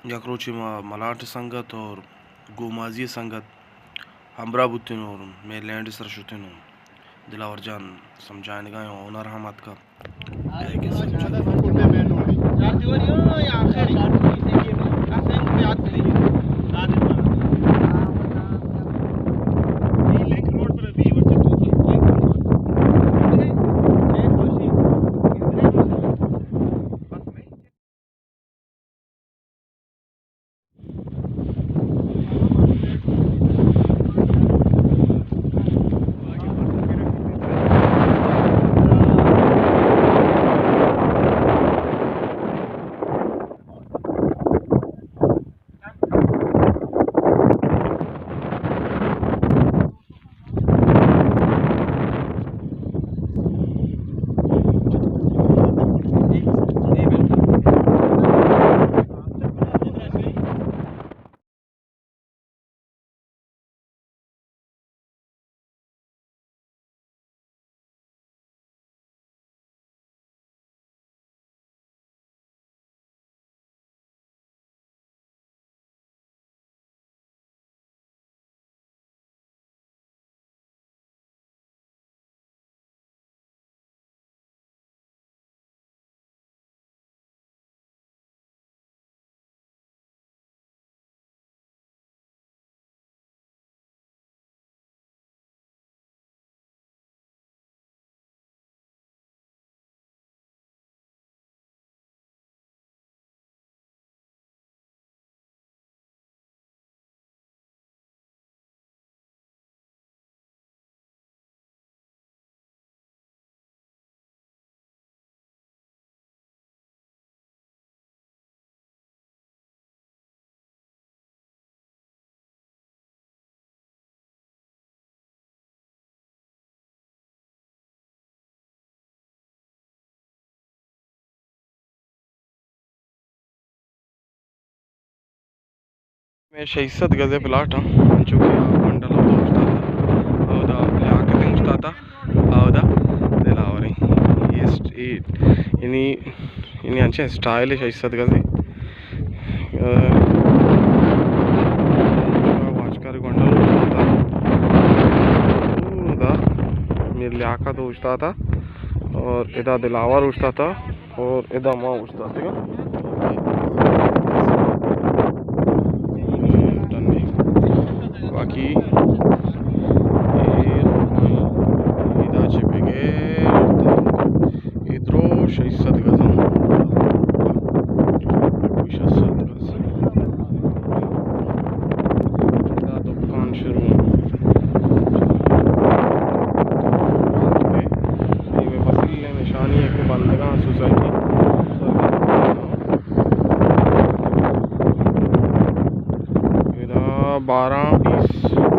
यकरोची मलाट संगत और गोमाजी संगत हमरा बुतिन और मेलैंड सर शुतिन दिलावर जान समझाने गए ओनर हमत का मैं 600 गज़े प्लाट जो कि मंडल होता उस्ताद हौदा दिलावरी ये इनी इनी अंचे स्टाइल 600 गज़े वाचकर मंडल मेरे लियाका तो उस्ताद था और इदा दिलावर उस्ताद था और इदा माँ उस्ताद था बाकी इतरो 600 गज़ दुकान शुरू निशानी है बंदगा सोसाइटी 12-20